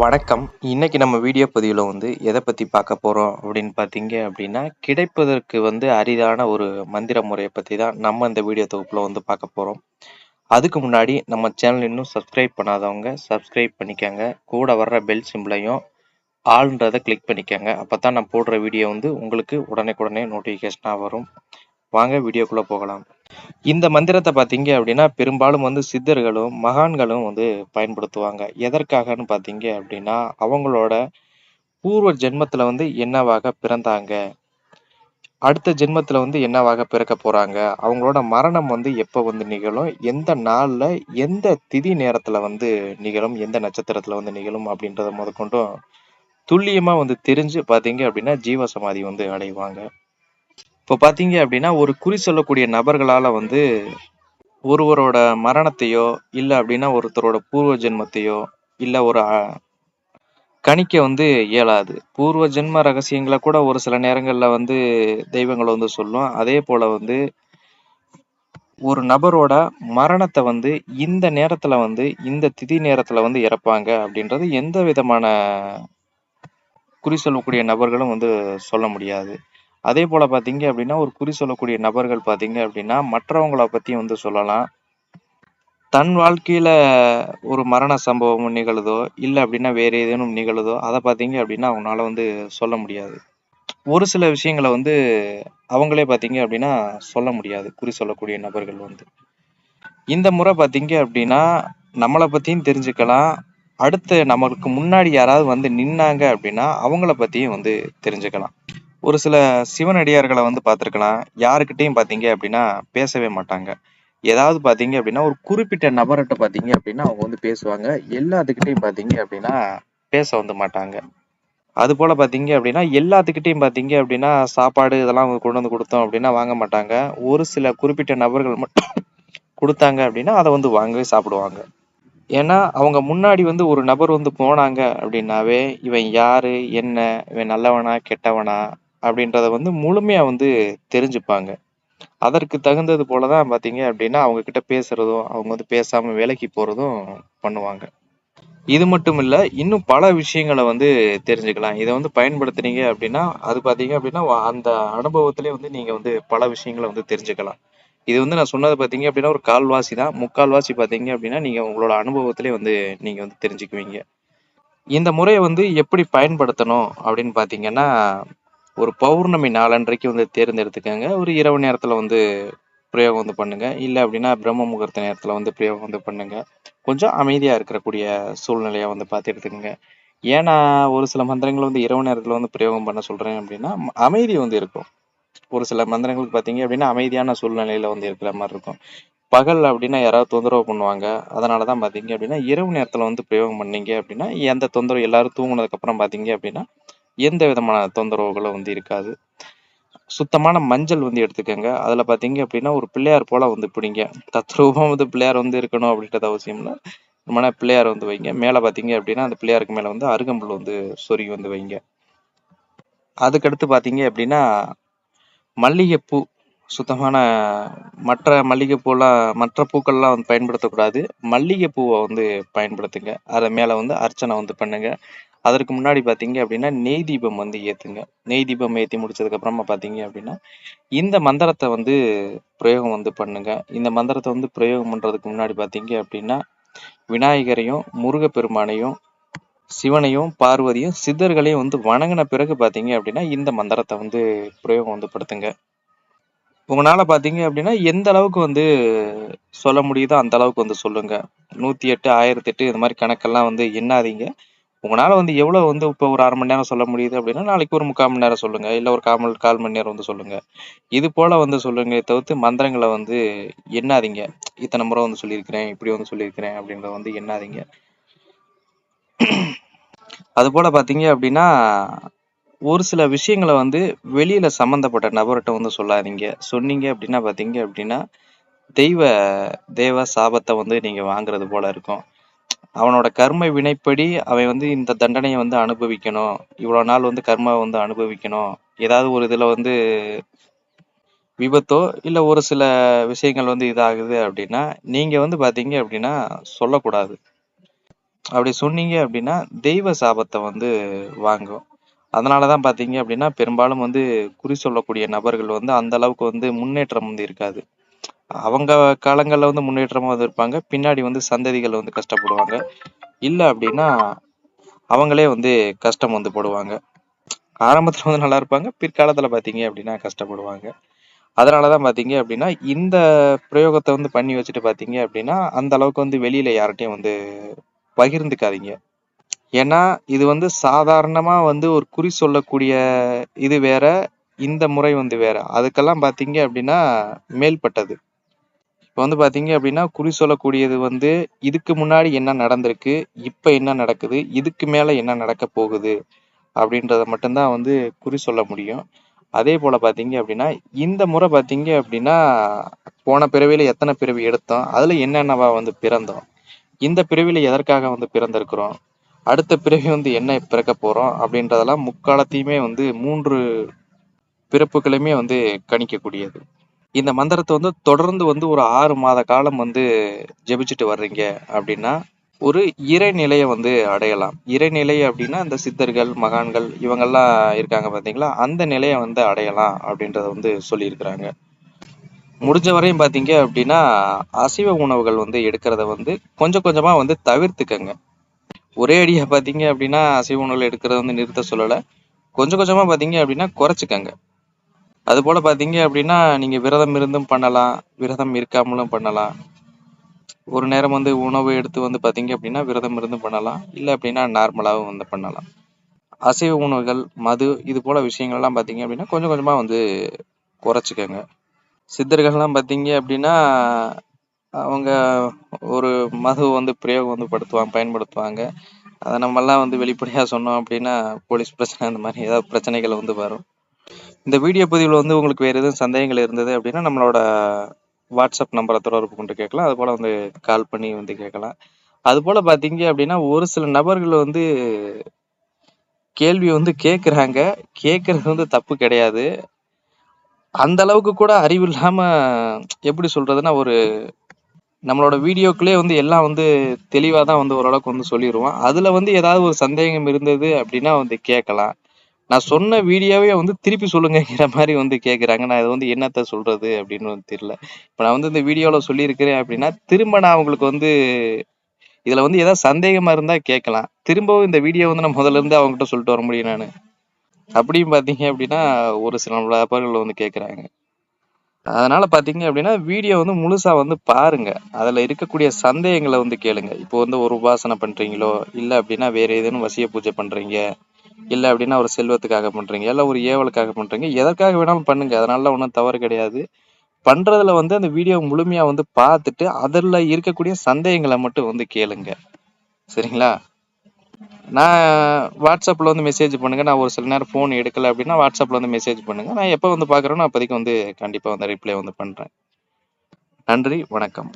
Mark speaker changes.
Speaker 1: வணக்கம். இன்னைக்கு நம்ம வீடியோ பதிவுல எத பத்தி பார்க்க போறோம் அப்படின்னு பார்த்தீங்க அப்படின்னா, கிடைப்பதற்கு அரிதான ஒரு மந்திர முறைய பத்தி தான் நம்ம இந்த வீடியோ தொகுப்புல பார்க்க போறோம். அதுக்கு முன்னாடி நம்ம சேனல் இன்னும் சப்ஸ்கிரைப் பண்ணாதவங்க சப்ஸ்கிரைப் பண்ணிக்கங்க. கூட வர்ற பெல் சிம்பலையும் ஆல்ன்றத கிளிக் பண்ணிக்கங்க. அப்பதான் நான் போடுற வீடியோ உங்களுக்கு உடனுக்குடனே நோட்டிஃபிகேஷனா வரும். வாங்க வீடியோக்குள்ள போகலாம். இந்த மந்திரத்த பார்த்தீங்க அப்படின்னா, பெரும்பாலும் சித்தர்களும், மகான்களும் பயன்படுத்துவாங்க. எதற்காகன்னு பார்த்தீங்க அப்படின்னா, அவங்களோட பூர்வ ஜென்மத்துல என்னவாக பிறந்தாங்க? அடுத்த ஜென்மத்துல என்னவாக பிறக்கப் போறாங்க? அவங்களோட மரணம் எப்ப நிகழும்? எந்த நாள்ல, எந்த திதி நேரத்துல நிகழும்? எந்த நட்சத்திரத்துல நிகழும்? அப்படின்றத முதற்கொண்டும் துல்லியமா தெரிஞ்சு பார்த்தீங்க அப்படின்னா, ஜீவ சமாதி அடைவாங்க. இப்போ பார்த்தீங்க அப்படின்னா, ஒரு குறி சொல்லக்கூடிய நபர்களால ஒருவரோட மரணத்தையோ, இல்ல அப்படின்னா ஒருத்தரோட பூர்வ ஜென்மத்தையோ, இல்ல ஒரு கணிக்க இயலாது. பூர்வ ஜென்ம ரகசியங்கள கூட ஒரு சில நேரங்கள்ல தெய்வங்கள் சொல்லும். அதே போல ஒரு நபரோட மரணத்த இந்த நேரத்துல இந்த திதி நேரத்துல இறப்பாங்க அப்படின்றது எந்த விதமான குறி சொல்லக்கூடிய நபர்களும் சொல்ல முடியாது. அதே போல பார்த்தீங்க அப்படின்னா, ஒரு குறி சொல்லக்கூடிய நபர்கள் பார்த்தீங்க அப்படின்னா, மற்றவங்கள பத்தி சொல்லலாம். தன் வாழ்க்கையில ஒரு மரண சம்பவம் நிகழுதோ, இல்ல அப்படின்னா வேற ஏதேனும் நிகழுதோ, அத பார்த்தீங்க அப்படின்னா அவங்கனால சொல்ல முடியாது. ஒரு சில விஷயங்கள அவங்களே பார்த்தீங்க அப்படின்னா சொல்ல முடியாது. குறி சொல்லக்கூடிய நபர்கள் இந்த முறை பார்த்தீங்க அப்படின்னா, நம்மள பத்தியும் தெரிஞ்சுக்கலாம். அடுத்து நமக்கு முன்னாடி யாராவது நின்னாங்க அப்படின்னா, அவங்கள பத்தியும் தெரிஞ்சுக்கலாம். ஒரு சில சிவனடியார்கள பார்த்திருக்கலாம். யாருக்கிட்டயும் பார்த்தீங்க அப்படின்னா பேசவே மாட்டாங்க. ஏதாவது பார்த்தீங்க அப்படின்னா, ஒரு குறிப்பிட்ட நபர்ட்ட பார்த்தீங்க அப்படின்னா, அவங்க பேசுவாங்க. எல்லாத்துக்கிட்டயும் பார்த்தீங்க அப்படின்னா, பேச மாட்டாங்க. அதுபோல பார்த்தீங்க அப்படின்னா, எல்லாத்துக்கிட்டயும் பார்த்தீங்க அப்படின்னா, சாப்பாடு இதெல்லாம் கொண்டு குடுத்தோம் அப்படின்னா வாங்க மாட்டாங்க. ஒரு சில குறிப்பிட்ட நபர்கள் மட்டும் குடுத்தாங்க அப்படின்னா, அத வாங்கி சாப்பிடுவாங்க. ஏன்னா, அவங்க முன்னாடி ஒரு நபர் போனாங்க அப்படின்னாவே, இவன் யாரு? என்ன? இவன் நல்லவனா? கெட்டவனா? அப்படின்றத முழுமையா தெரிஞ்சுப்பாங்க. அதற்கு தகுந்தது போல தான் பார்த்தீங்க அப்படின்னா, அவங்க கிட்ட பேசுறதும், அவங்க பேசாம விலகி போறதும் பண்ணுவாங்க. இது மட்டும் இல்ல, இன்னும் பல விஷயங்கள தெரிஞ்சுக்கலாம். இத பயன்படுத்துனீங்க அப்படின்னா, அது பார்த்தீங்க அப்படின்னா, அந்த அனுபவத்திலே நீங்க பல விஷயங்கள தெரிஞ்சுக்கலாம். இது நான் சொன்னது பார்த்தீங்க அப்படின்னா, ஒரு 1/4 தான். 3/4 பார்த்தீங்க அப்படின்னா, நீங்க உங்களோட அனுபவத்திலே நீங்க தெரிஞ்சுக்குவீங்க. இந்த முறைய எப்படி பயன்படுத்தணும் அப்படின்னு பார்த்தீங்கன்னா, ஒரு பௌர்ணமி நாளன்றைக்கு தேர்ந்தெடுத்துக்கங்க. ஒரு இரவு நேரத்தில பிரயோகம் பண்ணுங்க. இல்ல அப்படின்னா பிரம்ம முகூர்த்த நேரத்துல பிரயோகம் பண்ணுங்க. கொஞ்சம் அமைதியா இருக்கக்கூடிய சூழ்நிலையா பார்த்து எடுத்துக்கங்க. ஏன்னா, ஒரு சில மந்திரங்கள் இரவு நேரத்துல பிரயோகம் பண்ண சொல்றேன் அப்படின்னா, அமைதி இருக்கும். ஒரு சில மந்திரங்களுக்கு பார்த்தீங்க அப்படின்னா, அமைதியான சூழ்நிலையில இருக்கிற மாரி இருக்கும். பகல் அப்படின்னா யாராவது தொந்தரவு பண்ணுவாங்க. அதனால தான் பார்த்தீங்க அப்படின்னா, இரவு நேரத்துல பிரயோகம் பண்ணீங்க அப்படின்னா, எந்த தொந்தரவும் எல்லாரும் தூங்குனதுக்கு அப்புறம் பார்த்தீங்க அப்படின்னா, எந்த விதமான தொந்தரவுகளும் இருக்காது. சுத்தமான மஞ்சள் எடுத்துக்கங்க. அதுல பார்த்தீங்க அப்படின்னா, ஒரு பிள்ளையார் போல பிடிங்க. தத்ரூபமா பிள்ளையார் இருக்கணும் அப்படின்றது அவசியம் இல்ல. சும்மா பிள்ளையார் வைங்க. மேல பார்த்தீங்க அப்படின்னா, அந்த பிள்ளையாருக்கு மேல அருகம்புல் சொருகி வைங்க. அதுக்கடுத்து பார்த்தீங்க அப்படின்னா, மல்லிகைப்பூ சுத்தமான மற்ற மல்லிகைப்பூலாம் மற்ற பூக்கள்லாம் பயன்படுத்தக்கூடாது. மல்லிகைப்பூவ பயன்படுத்துங்க. அத மேல அர்ச்சனை பண்ணுங்க. அதற்கு முன்னாடி பார்த்தீங்க அப்படின்னா, நெய் தீபம் ஏத்துங்க. நெய் தீபம் ஏத்தி முடிச்சதுக்கு அப்புறமா பார்த்தீங்க அப்படின்னா, இந்த மந்திரத்த பிரயோகம் பண்ணுங்க. இந்த மந்திரத்த பிரயோகம் பண்றதுக்கு முன்னாடி பார்த்தீங்க அப்படின்னா, விநாயகரையும், முருகப்பெருமானையும், சிவனையும், பார்வதியும், சித்தர்களையும் வணங்குன பிறகு பார்த்தீங்க அப்படின்னா, இந்த மந்திரத்த பிரயோகம் படுத்துங்க. உங்கனால பார்த்தீங்க அப்படின்னா, எந்த அளவுக்கு சொல்ல முடியுதோ அந்த அளவுக்கு சொல்லுங்க. 108, 1008 இது மாரி கணக்கெல்லாம் எண்ணாதீங்க. உங்கனால எவ்வளோ இப்போ ஒரு 1/2 மணி நேரம் சொல்ல முடியுது அப்படின்னா, நாளைக்கு ஒரு 3/4 மணி நேரம் சொல்லுங்க. இல்ல ஒரு 1/4 மணி நேரம் சொல்லுங்க. இது போல சொல்லுங்களே தவிர்த்து மந்திரங்கள எண்ணாதீங்க. இத்தன முறை சொல்லியிருக்கிறேன், இப்படி சொல்லியிருக்கிறேன் அப்படின்றத எண்ணாதீங்க. அதுபோல பார்த்தீங்க அப்படின்னா, ஒரு சில விஷயங்கள வெளியில சம்மந்தப்பட்ட நபர்ட்ட சொல்லாதீங்க. சொன்னீங்க அப்படின்னா பார்த்தீங்க அப்படின்னா, தெய்வ தேவ சாபத்த நீங்க வாங்குறது போல இருக்கும். அவனோட கர்ம வினைப்படி அவன் இந்த தண்டனைய அனுபவிக்கணும். இவ்வளோ நாள் கர்மாவ அனுபவிக்கணும். ஏதாவது ஒரு இதுல விபத்தோ, இல்ல ஒரு சில விஷயங்கள் இதாகுது அப்படின்னா, நீங்க பார்த்தீங்க அப்படின்னா சொல்லக்கூடாது. அப்படி சொன்னீங்க அப்படின்னா தெய்வ சாபத்தை வந்து வாங்கும். அதனாலதான் பாத்தீங்க அப்படின்னா பெரும்பாலும் வந்து குறி சொல்லக்கூடிய நபர்கள் வந்து அந்த அளவுக்கு வந்து முன்னேற்றம் வந்து இருக்காது. அவங்க காலங்கள்ல வந்து முன்னேற்றமா வந்து இருப்பாங்க. பின்னாடி வந்து சந்ததிகள் வந்து கஷ்டப்படுவாங்க. இல்ல அப்படின்னா அவங்களே வந்து கஷ்டம் வந்து படுவாங்க. ஆரம்பத்துல வந்து நல்லா இருப்பாங்க. பிற்காலத்துல பாத்தீங்க அப்படின்னா கஷ்டப்படுவாங்க. அதனாலதான் பாத்தீங்க அப்படின்னா இந்த பிரயோகத்தை வந்து பண்ணி வச்சுட்டு பாத்தீங்க அப்படின்னா அந்த அளவுக்கு வந்து வெளியில யார்கிட்டயும் வந்து பகிர்ந்துக்காதீங்க. ஏன்னா இது வந்து சாதாரணமா வந்து ஒரு குறி சொல்லக்கூடிய இது வேற, இந்த முறை வந்து வேற. அதுக்கெல்லாம் பாத்தீங்க அப்படின்னா மேல்பட்டது. இப்ப வந்து பாத்தீங்க அப்படின்னா குறி சொல்லக்கூடியது வந்து இதுக்கு முன்னாடி என்ன நடந்திருக்கு, இப்ப என்ன நடக்குது, இதுக்கு மேல என்ன நடக்க போகுது அப்படின்றத மட்டும்தான் வந்து குறி சொல்ல முடியும். அதே போல பாத்தீங்க அப்படின்னா இந்த முறை பாத்தீங்க அப்படின்னா போன பிறவியில எத்தனை பிறவி எடுத்தோம், அதுல என்னென்னவா வந்து பிறந்தோம், இந்த பிறவியில எதற்காக வந்து பிறந்திருக்கிறோம், அடுத்த பிறவி வந்து என்ன பிறக்க போறோம் அப்படின்றதெல்லாம் முக்காலத்தையுமே வந்து 3 பிறப்புகளுமே வந்து கணிக்கக்கூடியது. இந்த மந்திரத்தை வந்து தொடர்ந்து வந்து ஒரு 6 மாத காலம் வந்து ஜெபிச்சுட்டு வர்றீங்க அப்படின்னா ஒரு இறைநிலையை வந்து அடையலாம். இறைநிலை அப்படின்னா இந்த சித்தர்கள், மகான்கள் இவங்கெல்லாம் இருக்காங்க பாத்தீங்களா, அந்த நிலையை வந்து அடையலாம் அப்படின்றத வந்து சொல்லியிருக்கிறாங்க. முடிஞ்ச வரையும் பாத்தீங்க அப்படின்னா அசைவ உணவுகள் வந்து எடுக்கிறத வந்து கொஞ்சம் கொஞ்சமா வந்து தவிர்த்துக்கங்க. ஒரே அடியா பாத்தீங்க அப்படின்னா அசைவ உணவுகள் எடுக்கிறத வந்து நிறுத்த சொல்லல. கொஞ்சம் கொஞ்சமா பாத்தீங்க அப்படின்னா குறைச்சிக்கங்க. அது போல பாத்தீங்க அப்படின்னா நீங்க விரதம் இருந்தும் பண்ணலாம், விரதம் இருக்காமலும் பண்ணலாம். ஒரு நேரம் வந்து உணவு எடுத்து வந்து பாத்தீங்க அப்படின்னா விரதம் இருந்து பண்ணலாம். இல்ல அப்படின்னா நார்மலாவும் வந்து பண்ணலாம். அசைவ உணவுகள், மது இது போல விஷயங்கள் எல்லாம் பாத்தீங்க அப்படின்னா கொஞ்சம் கொஞ்சமா வந்து குறைச்சிக்கங்க. சித்தர்கள்லாம் பாத்தீங்க அப்படின்னா அவங்க ஒரு மது வந்து பிரயோகம் வந்து பயன்படுத்துவாங்க. அதை நம்ம எல்லாம் வந்து வெளிப்படையா சொன்னோம் அப்படின்னா போலீஸ் பிரச்சனை அந்த மாதிரி ஏதாவது பிரச்சனைகள் வந்து வரும். இந்த வீடியோ பதிவில் வந்து உங்களுக்கு வேறு எதுவும் சந்தேகங்கள் இருந்தது அப்படின்னா நம்மளோட வாட்ஸ்அப் நம்பரை தொடர்பு கொண்டு கேட்கலாம். அது போல் வந்து கால் பண்ணி வந்து கேட்கலாம். அது போல் பார்த்தீங்க அப்படின்னா ஒரு சில நபர்கள் வந்து கேள்வி வந்து கேட்குறாங்க. கேட்கறது வந்து தப்பு கிடையாது. அந்த அளவுக்கு கூட அறிவு இல்லாம எப்படி சொல்றதுன்னா ஒரு நம்மளோட வீடியோக்குள்ளே வந்து எல்லாம் வந்து தெளிவாக தான் வந்து ஓரளவுக்கு வந்து சொல்லிடுவோம். அதில் வந்து ஏதாவது ஒரு சந்தேகம் இருந்தது அப்படின்னா வந்து கேட்கலாம். நான் சொன்ன வீடியோவே வந்து திருப்பி சொல்லுங்கங்கிற மாதிரி வந்து கேட்குறாங்க. நான் இதை வந்து என்னத்த சொல்றது அப்படின்னு வந்து தெரியல. இப்போ நான் வந்து இந்த வீடியோவில் சொல்லியிருக்கிறேன் அப்படின்னா திரும்ப நான் உங்களுக்கு வந்து இதில் வந்து ஏதாவது சந்தேகமா இருந்தா கேட்கலாம். திரும்பவும் இந்த வீடியோ வந்து நான் முதல்ல இருந்து அவங்ககிட்ட சொல்லிட்டு வர முடியும் நான். அப்படியும் பார்த்தீங்க அப்படின்னா ஒரு சில நபர்கள் வந்து கேட்குறாங்க. அதனால பாத்தீங்க அப்படின்னா வீடியோ வந்து முழுசா வந்து பாருங்க. அதுல இருக்கக்கூடிய சந்தேகங்களை வந்து கேளுங்க. இப்போ வந்து ஒரு உபாசனை பண்றீங்களோ, இல்ல அப்படின்னா வேற ஏதேனும் வசிய பூஜை பண்றீங்க, இல்ல அப்படின்னா ஒரு செல்வத்துக்காக பண்றீங்க, இல்ல ஒரு ஏவலுக்காக பண்றீங்க, எதற்காக வேணாலும் பண்ணுங்க. அதனால ஒன்றும் தவறு கிடையாது. பண்றதுல வந்து அந்த வீடியோ முழுமையா வந்து பார்த்துட்டு அதுல இருக்கக்கூடிய சந்தேகங்களை மட்டும் வந்து கேளுங்க. சரிங்களா? நான் வாட்ஸ்அப்ல வந்து மெசேஜ் பண்ணுங்க. நான் ஒரு சில நேரம் ஃபோன் எடுக்கல அப்படின்னா வாட்ஸ்அப்ல வந்து மெசேஜ் பண்ணுங்க. நான் எப்போ வந்து பார்க்குறேனோ அப்போதைக்கு வந்து கண்டிப்பா வந்து ரிப்ளை வந்து பண்றேன். நன்றி, வணக்கம்.